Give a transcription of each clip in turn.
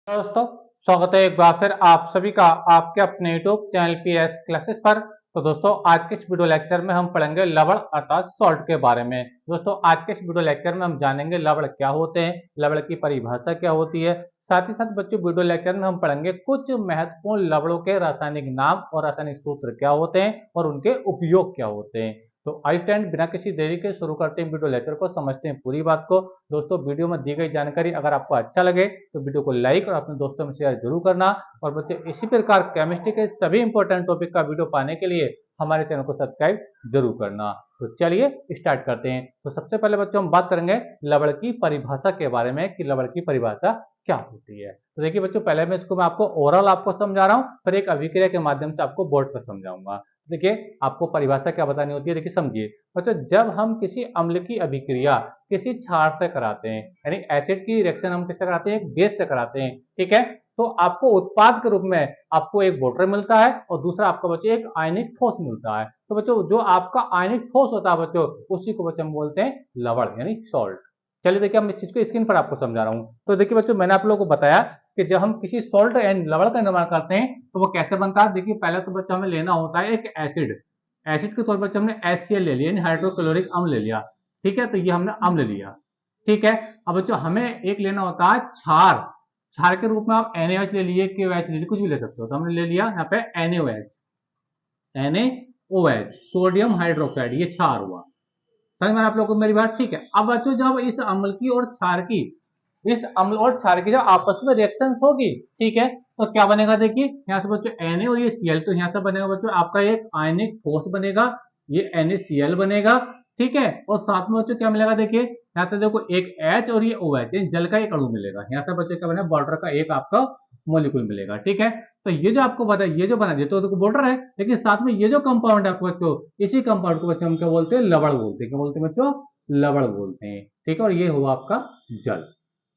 दोस्तों, स्वागत है एक बार फिर आप सभी का आपके अपने यूट्यूब चैनल पीएस क्लासेस पर। तो दोस्तों, आज के इस वीडियो लेक्चर में हम पढ़ेंगे लवण अर्थात सॉल्ट के बारे में। दोस्तों, आज के इस वीडियो लेक्चर में हम जानेंगे लवण क्या होते हैं, लवण की परिभाषा क्या होती है। साथ ही साथ बच्चों, वीडियो लेक्चर में हम पढ़ेंगे कुछ महत्वपूर्ण लवणों के रासायनिक नाम और रासायनिक सूत्र क्या होते हैं और उनके उपयोग क्या होते हैं। तो आई स्टैंड बिना किसी देरी के शुरू करते हैं वीडियो लेक्चर को, समझते हैं पूरी बात को। दोस्तों, वीडियो में दी गई जानकारी अगर आपको अच्छा लगे तो वीडियो को लाइक और अपने दोस्तों में शेयर जरूर करना। और बच्चे, इसी प्रकार केमिस्ट्री के सभी इंपॉर्टेंट टॉपिक का वीडियो पाने के लिए हमारे चैनल को सब्सक्राइब जरूर करना। तो चलिए स्टार्ट करते हैं। तो सबसे पहले बच्चों, हम बात करेंगे लवण की परिभाषा के बारे में कि लवण की परिभाषा क्या होती है। तो देखिए बच्चों, पहले मैं आपको ओरल आपको समझा रहा हूँ, फिर एक अभिक्रिया के माध्यम से आपको बोर्ड पर समझाऊंगा। देखिए, आपको परिभाषा क्या बतानी होती है, देखिए समझिए बच्चों। जब हम किसी अम्ल की अभिक्रिया किसी क्षार से कराते हैं, यानी एसिड की रिएक्शन हम किससे कराते हैं, बेस से कराते हैं, ठीक है। तो आपको उत्पाद के रूप में आपको एक वाटर मिलता है और दूसरा आपका बच्चों एक आयनिक ठोस मिलता है। तो बच्चों, जो आपका आयनिक ठोस होता है बच्चों, उसी को बच्चों हम बोलते हैं लवण यानी सॉल्ट। चलिए देखिए, हम इस चीज को स्क्रीन पर आपको समझा रहा हूँ। तो देखिए बच्चों, मैंने आप लोगों को बताया कि जब हम किसी सॉल्ट एंड लवण का निर्माण करते हैं तो वो कैसे बनता है। देखिए, पहले तो बच्चों हमें लेना होता है एक एसिड। एसिड के तौर पर हमने HCl ले लिया, हाइड्रोक्लोरिक अम्ल ले लिया, ठीक है। तो ये हमने अम्ल लिया, ठीक है। अब बच्चों, हमें एक लेना होता है क्षार। क्षार के रूप में आप NaOH ले लिए, KOH ले लिए, कुछ भी ले सकते हो। तो हमने ले लिया यहाँ पे NaOH, सोडियम हाइड्रोक्साइड, ये क्षार हुआ। समझ में आप लोगों को मेरी बात, ठीक है। अब बच्चों, जब इस अम्ल की और क्षार की इस अम्ल और क्षार की जब आपस में रिएक्शन होगी, ठीक है, तो क्या बनेगा। देखिए यहाँ से बच्चों Na और ये Cl, तो यहाँ से बनेगा बच्चों आपका एक आयनिक ठोस बनेगा, ये NaCl बनेगा, ठीक है। और साथ में बच्चों क्या मिलेगा, देखिए यहाँ से देखो एक H और ये OH, जल का एक अणु मिलेगा। यहाँ से बच्चों क्या बनेगा, वाटर का एक आपका मोलिक्यूल मिलेगा, ठीक है। तो ये जो आपको बता, ये जो बना, ये तो देखो वाटर है, लेकिन साथ में ये जो कंपाउंड है आपको बच्चों, इसी कंपाउंड को बच्चों हम क्या बोलते हैं, लवण बोलते हैं। क्या बोलते हैं बच्चों, लवण बोलते हैं, ठीक है। और ये हुआ आपका जल।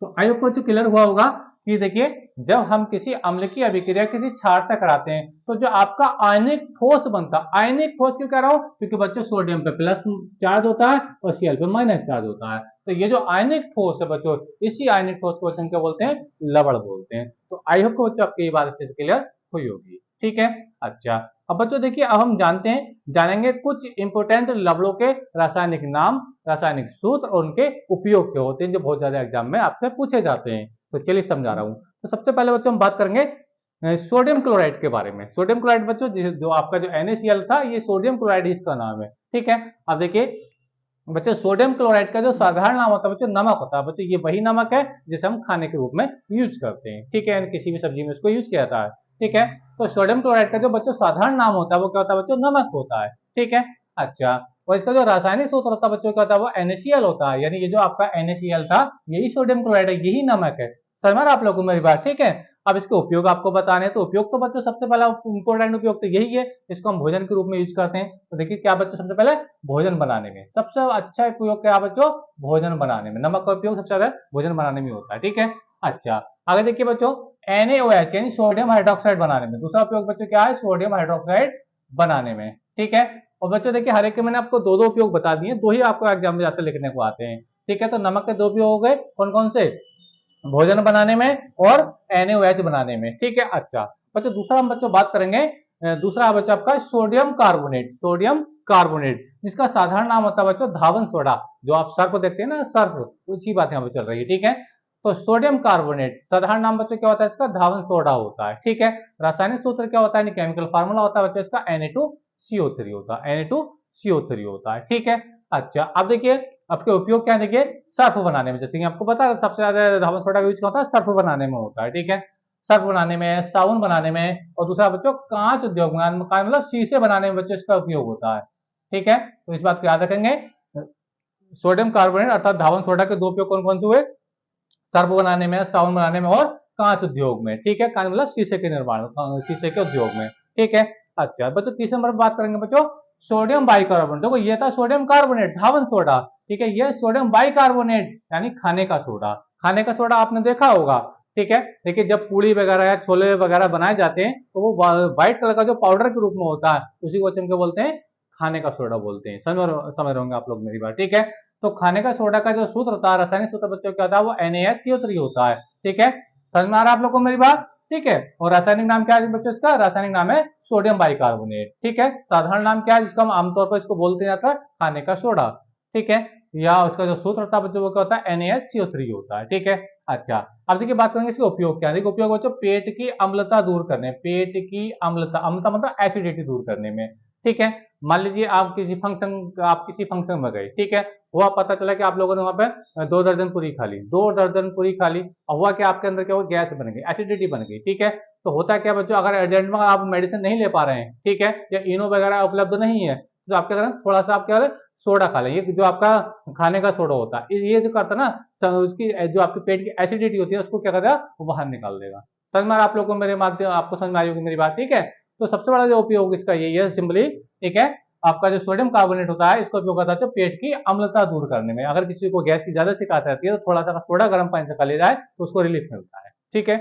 तो आई होप बच्चों क्लियर हुआ होगा कि देखिए, जब हम किसी अम्ल की अभिक्रिया किसी क्षार से कराते हैं तो जो आपका आयनिक ठोस बनता है, आयनिक ठोस क्यों कह रहा हूं, क्योंकि बच्चों सोडियम पे प्लस चार्ज होता है और Cl पे माइनस चार्ज होता है। तो ये जो आयनिक ठोस है बच्चों, इसी आयनिक ठोस को बच्चों क्या बोलते हैं, लवण बोलते हैं। तो आई होप बच्चों आपकी ये बात अच्छे से क्लियर हुई होगी, ठीक है। अच्छा, अब बच्चों देखिए, अब हम जानेंगे कुछ इंपोर्टेंट लवणों के रासायनिक नाम, रासायनिक सूत्र और उनके उपयोग क्या होते हैं, जो बहुत ज्यादा एग्जाम में आपसे पूछे जाते हैं। तो चलिए समझा रहा हूं। तो सबसे पहले बच्चों हम बात करेंगे सोडियम क्लोराइड के बारे में। सोडियम क्लोराइड बच्चों, जो आपका जो NaCl था, ये सोडियम क्लोराइड इसका नाम है, ठीक है। अब देखिए बच्चों, सोडियम क्लोराइड का जो साधारण नाम होता है बच्चों, नमक होता है। बच्चों, ये वही नमक है जिसे हम खाने के रूप में यूज करते हैं, ठीक है। किसी भी सब्जी में इसको यूज किया जाता है, ठीक है। तो सोडियम क्लोराइड का जो बच्चों साधारण नाम होता है वो क्या होता है बच्चों, नमक होता है, ठीक है। अच्छा, और इसका जो रासायनिक सूत्र होता है बच्चों क्या होता है, वो NaCl होता है। यानी ये जो आपका NaCl था, यही सोडियम क्लोराइड है, यही नमक है। समझ में आप लोगों को मेरी बात, ठीक है। अब इसके उपयोग आपको बताने हैं। तो उपयोग तो बच्चों सबसे पहला इंपोर्टेंट उपयोग तो यही है, इसको हम भोजन के रूप में यूज करते हैं। तो देखिए क्या बच्चों, सबसे पहले भोजन बनाने में सबसे अच्छा उपयोग क्या है बच्चों, भोजन बनाने में। नमक का उपयोग सबसे ज्यादा भोजन बनाने में होता है, ठीक है। अच्छा, आगे देखिए बच्चों, NaOH यानी सोडियम हाइड्रोक्साइड बनाने में। दूसरा उपयोग बच्चों क्या है, सोडियम हाइड्रोक्साइड बनाने में, ठीक है। और बच्चों देखिए, हर एक के मैंने आपको दो दो उपयोग बता दिए, दो ही आपको एग्जाम में जाते लिखने को आते हैं, ठीक है। तो नमक के दो उपयोग हो गए, कौन कौन से, भोजन बनाने में और NaOH बनाने में, ठीक है। अच्छा बच्चों, दूसरा हम बच्चों बात करेंगे, दूसरा बच्चों आपका सोडियम कार्बोनेट। सोडियम कार्बोनेट, जिसका साधारण नाम होता है बच्चों धावन सोडा। जो आप सर्फ देखते हैं ना, सर्फ, उसी बात यहाँ पे चल रही है, ठीक है। तो सोडियम कार्बोनेट साधारण नाम बच्चों क्या होता है, इसका धावन सोडा होता है, ठीक है। रासायनिक सूत्र क्या होता है, केमिकल फार्मूला होता है बच्चों इसका Na2CO3 होता है, Na2CO3 होता है, ठीक है। अच्छा, अब देखिए आपके उपयोग क्या है, देखिए सर्फ बनाने में, जैसे कि आपको पता है सबसे ज्यादा धावन सोडा का यूज होता है सर्फ बनाने में होता है, ठीक है। सर्फ बनाने में, साबुन बनाने में, और दूसरा बच्चों कांच उद्योग में, मतलब शीशे बनाने में बच्चों इसका उपयोग होता है, ठीक है। तो इस बात को याद रखेंगे। सोडियम कार्बोनेट अर्थात धावन सोडा के दो उपयोग कौन कौन से हुए, सर्फ बनाने में, साबुन बनाने में और कांच उद्योग में, ठीक है। कांच मतलब शीशे के निर्माण, शीशे के उद्योग में, ठीक है। अच्छा बच्चों, तीसरे नंबर पर बात करेंगे बच्चों सोडियम बाइकार्बोनेट। देखो ये था सोडियम कार्बोनेट धावन सोडा, ठीक है। ये सोडियम बाइकार्बोनेट यानी खाने का सोडा। खाने का सोडा आपने देखा होगा, ठीक है। देखिए जब पूड़ी वगैरह या छोले वगैरह बनाए जाते हैं तो वो व्हाइट कलर का जो पाउडर के रूप में होता है, उसी को हम क्या बोलते हैं, खाने का सोडा बोलते हैं। समझ रहे होंगे आप लोग मेरी बात, ठीक है। तो खाने का सोडा का जो सूत्र होता है, रासायनिक सूत्र बच्चों क्या होता है, वो NaSCO3 होता है, ठीक है। समझ में आ रहा है आप लोग को मेरी बात? ठीक है। और रासायनिक नाम क्या है बच्चों इसका? रासायनिक नाम है सोडियम बाइकार्बोनेट। ठीक है। साधारण नाम क्या है जिसको हम आमतौर पर इसको बोलते जाता है खाने का सोडा। ठीक है। या उसका जो सूत्र होता है बच्चों वो क्या होता है? NaCO3 होता है। ठीक है। अच्छा, अब देखिए बात करेंगे इसके उपयोग क्या है। देखिए उपयोग बच्चों पेट की अम्लता दूर करने, पेट की अम्लता, अम्लता मतलब एसिडिटी दूर करने में। ठीक है। मान लीजिए आप किसी फंक्शन में गए, ठीक है, हुआ पता चला कि आप लोगों ने वहां पे 2 दर्जन पूरी खा ली, 2 दर्जन पूरी खा ली, और हुआ कि आपके अंदर क्या हुआ? गैस बन गई, एसिडिटी बन गई। ठीक है। तो होता क्या बच्चों, अगर अर्जेंट में आप मेडिसिन नहीं ले पा रहे हैं, ठीक है, या इनो वगैरह उपलब्ध नहीं है, तो आप क्या करें? थोड़ा सा आप क्या करें? सोडा खा लें। ये जो आपका खाने का सोडा होता है, ये जो करता है ना, उसकी जो आपके पेट की एसिडिटी होती है उसको क्या करेगा? वो बाहर निकाल देगा। समझ में आप लोगों को मेरे माध्यम, आपको समझ में आई होगी मेरी बात? ठीक है। तो सबसे बड़ा जो उपयोग इसका यही है सिंपली। ठीक है। आपका जो सोडियम कार्बोनेट होता है इसका उपयोग होता है पेट की अम्लता दूर करने में। अगर किसी को गैस की ज्यादा शिकायत रहती है तो थोड़ा सा सोडा गर्म पानी से खा लिया जाए तो उसको रिलीफ मिलता है। ठीक है।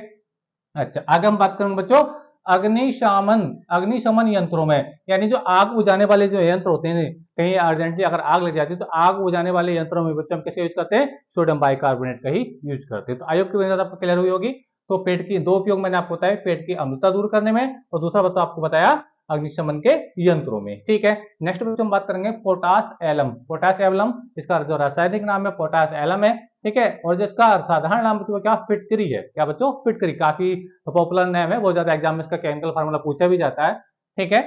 अच्छा, आगे हम बात करेंगे बच्चों अग्निशमन, अग्निशमन यंत्रों में, यानी जो आग बुझाने वाले जो यंत्र होते हैं, कहीं अर्जेंटली अगर आग लग जाती है तो आग बुझाने वाले यंत्रों में बच्चों हम कैसे यूज करते हैं? सोडियम बाइकार्बोनेट का ही यूज करते हैं। तो आयोग की वजह आपको क्लियर हुई होगी। तो पेट की दो उपयोग मैंने आपको बताया, पेट की अम्लता दूर करने में, और दूसरा बता आपको बताया अग्निशमन के यंत्रों में। ठीक है। नेक्स्ट बच्चों हम बात करेंगे पोटास एलम। पोटास एलम इसका जो रासायनिक नाम है पोटास एलम है। ठीक है। और जिसका साधारण नाम बच्चों क्या? फिटकरी है। क्या बच्चों? फिटकरी। काफी पॉपुलर नेम है, बहुत ज्यादा एग्जाम में इसका केमिकल फार्मूला पूछा भी जाता है। ठीक है।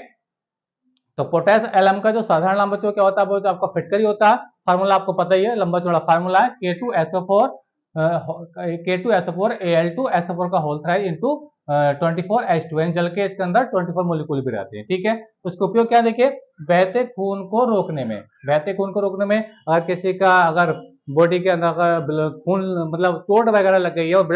तो पोटेस एलम का जो साधारण नाम बच्चों क्या होता है? वो आपका फिटकरी होता है। फार्मूला आपको पता ही है, लंबा चौड़ा फार्मूला है K2SO4 K2SO4Al2SO4 का होल थ्राइड इंटू 24H2। जल के इसके अंदर 24 मोलिक्यूल भी रहते हैं। ठीक है। उसका उपयोग क्या? देखिए बहते खून को रोकने में, बहते खून को रोकने में, अगर किसी का अगर बॉडी के अंदर अगर खून मतलब चोट वगैरह लग गई है और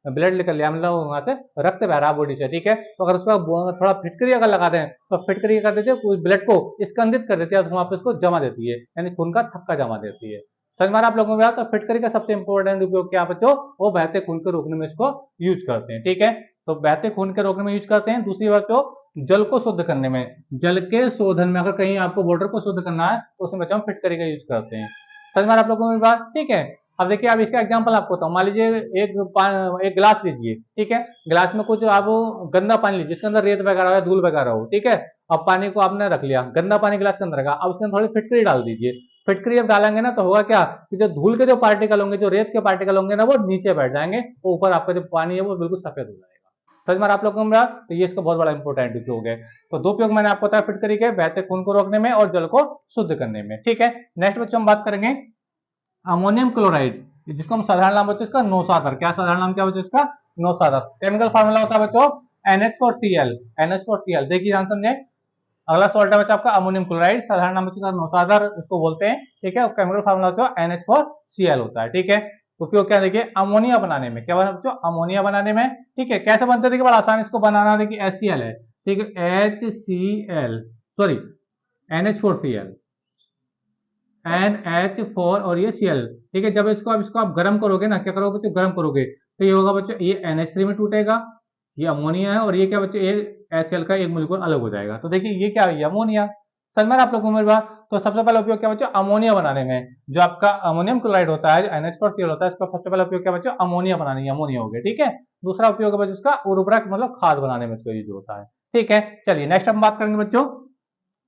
ब्लड निकल लिया, मतलब वहां से रक्त बह रहा बॉडी से, ठीक है, तो अगर उसका थोड़ा फिटकरी अगर लगा दें तो फिटकरी कर देते हैं ब्लड को स्कंदित कर देती है, वहां पे उसको जमा देती है, यानी खून का थक्का जमा देती है। समझ में आप लोगों को? तो फिटकरी का सबसे इंपॉर्टेंट उपयोग क्या बच्चों? वो बहते खून को रोकने में इसको यूज करते हैं। ठीक है। तो बहते खून के रोकने में यूज करते हैं। दूसरी बात तो जल को शुद्ध करने में, जल के शोधन में, अगर कहीं आपको वाटर को शुद्ध करना है तो उसमें बच्चों हम फिटकरी का यूज करते हैं। समझ में आप लोगों को बात? ठीक है। अब देखिए अब इसका एग्जांपल आपको बताऊं। मान लीजिए एक गिलास लीजिए, ठीक है, गिलास में कुछ आप गंदा पानी लीजिए जिसके अंदर रेत वगैरह हो, धूल वगैरह हो, ठीक है। अब पानी को आपने रख लिया, गंदा पानी गिलास के अंदर रखा, अब उसके अंदर थोड़ी फिटकरी डाल दीजिए। फिटकरी अब डालेंगे ना तो होगा क्या कि जो धूल के जो पार्टिकल होंगे, जो रेत के पार्टिकल होंगे ना, वो नीचे बैठ जाएंगे, वो ऊपर आपका जो पानी है वो बिल्कुल सफेद हो जाएगा। समझ में आप लोगों को? तो ये इसका बहुत बड़ा इंपॉर्टेंट उपयोग है। तो दो उपयोग मैंने आपको बताया फिटकरी के, बहते खून को रोकने में और जल को शुद्ध करने में। ठीक है। नेक्स्ट बच्चों हम बात करेंगे अमोनियम क्लोराइड, जिसको हम साधारण नाम बच्चों इसका नौसादर। क्या साधारण नाम क्या बच्चों इसका? नौसादर। केमिकल फार्मूला होता है बच्चों NH4Cl। NH4Cl देखिए ध्यान समझे। अगला सॉल्ट है बच्चा आपका अमोनियम क्लोराइड, साधारण नाम बच्चों का नौसादर इसको बोलते हैं। ठीक है। केमिकल फार्मूला बच्चों NH4Cl होता है। ठीक है। उपयोग क्या? देखिए अमोनिया बनाने में। क्या बना बच्चों? अमोनिया बनाने में। ठीक है। कैसे बनते हैं? देखिए बड़ा आसान, इसको बनाना देखिए HCl है, ठीक है, HCl सॉरी NH4Cl, NH4 और ये Cl। ठीक है। जब इसको आप गर्म करोगे ना, क्या करोगे बच्चों? गर्म करोगे तो ये होगा बच्चों, ये NH3 में टूटेगा, ये अमोनिया है, और ये क्या बच्चों? ये HCl का एक मोलिक्यूल अलग हो जाएगा। तो देखिए ये क्या है? अमोनिया। समझ में आप लोगों को मेरी बात? तो सबसे पहला उपयोग क्या बच्चों? अमोनिया बनाने में। जो आपका अमोनियम क्लोराइड होता है, NH4Cl होता है, इसका सबसे पहला उपयोग क्या बच्चों? अमोनिया बनाने में, अमोनिया हो गया। ठीक है। दूसरा उपयोग है बच्चों इसका उर्वरक मतलब खाद बनाने में इसका यूज होता है। ठीक है। चलिए नेक्स्ट हम बात करेंगे बच्चों।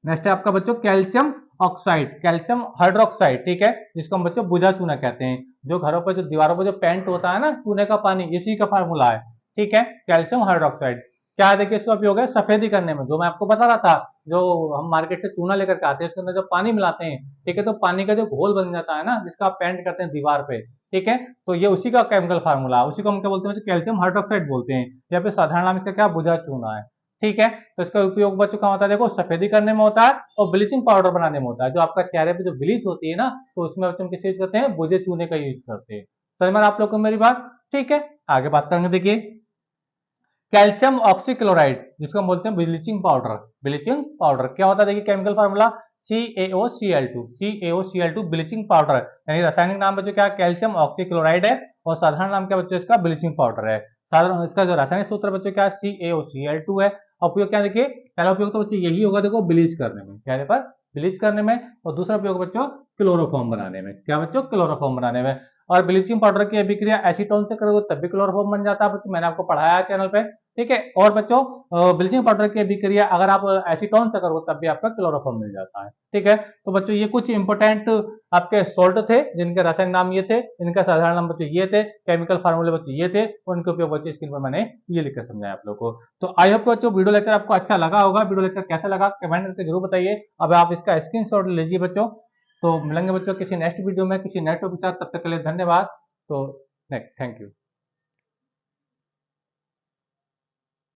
नेक्स्ट है आपका बच्चों कैल्शियम ऑक्साइड, कैल्शियम हाइड्रोक्साइड। ठीक है। जिसको हम बच्चों बुझा चूना कहते हैं। जो घरों पर जो दीवारों पर जो पेंट होता है ना चूने का पानी, इसी का फार्मूला है। ठीक है। कैल्शियम हाइड्रोक्साइड क्या है? देखिए इसका उपयोग है सफेदी करने में, जो मैं आपको बता रहा था, जो हम मार्केट से चूना लेकर के आते हैं उसके अंदर जब पानी मिलाते हैं, ठीक है, तो पानी का जो घोल बन जाता है ना, जिसका आप पेंट करते हैं दीवार पे, ठीक है, तो ये उसी का केमिकल फार्मूला है, उसी को हम क्या बोलते हैं? कैल्शियम हाइड्रोक्साइड बोलते हैं, या फिर साधारण नाम इसका क्या? बुझा चूना है। ठीक है। तो इसका उपयोग बच्चों का होता है, देखो सफेदी करने में होता है और ब्लीचिंग पाउडर बनाने में होता है। जो आपका चेहरे पे जो ब्लीच होती है ना, तो उसमें बच्चों किस यूज करते हैं? बुझे चूने का यूज करते हैं। समझ में आप लोग को मेरी बात? ठीक है। आगे बात करेंगे। देखिए कैल्शियम ऑक्सीक्लोराइड, जिसको हम बोलते हैं ब्लीचिंग पाउडर। ब्लीचिंग पाउडर क्या होता है? देखिए chemical formula CaOCl2, CaOCl2 bleaching powder, यानी रासायनिक नाम बच्चों क्या? कैल्शियम ऑक्सीक्लोराइड है, और साधारण नाम क्या बच्चों इसका? ब्लीचिंग पाउडर है। साधारण इसका जो रासायनिक सूत्र बच्चों क्या? CaOCl2 है। उपयोग क्या? देखिए पहला उपयोग तो बच्चों यही होगा, देखो ब्लीच करने में, चेहरे पर ब्लीच करने में, और दूसरा उपयोग बच्चों क्लोरोफॉर्म बनाने में। क्या बच्चों? क्लोरोफॉर्म बनाने में। और ब्लीचिंग पाउडर की अभिक्रिया एसीटोन से करोगे तब भी क्लोरोफॉर्म बन जाता है बच्चों, मैंने आपको पढ़ाया है चैनल पे, ठीक है। और बच्चों ब्लीचिंग पाउडर की अभिक्रिया अगर आप एसीटोन से करोगे तब भी आपका क्लोरोफॉर्म मिल जाता है, ठीक है। तो बच्चों ये कुछ इंपोर्टेंट आपके सोल्ट थे जिनके रासायनिक नाम ये थे, इनका साधारण नाम बच्चों ये थे, केमिकल फार्मूले बच्चों ये थे, उनके उपयोग बच्चों स्क्रीन पर मैंने ये लिखकर समझाया आप लोगों को। तो आई होप बच्चों वीडियो लेक्चर आपको अच्छा लगा होगा, वीडियो लेक्चर कैसा लगा कमेंट करके जरूर बताइए। अब आप इसका स्क्रीनशॉट लीजिए बच्चों। तो मिलेंगे बच्चों किसी नेक्स्ट वीडियो में किसी नेक्स्ट टॉपिक के साथ, तब तक के लिए धन्यवाद। तो थैंक यू।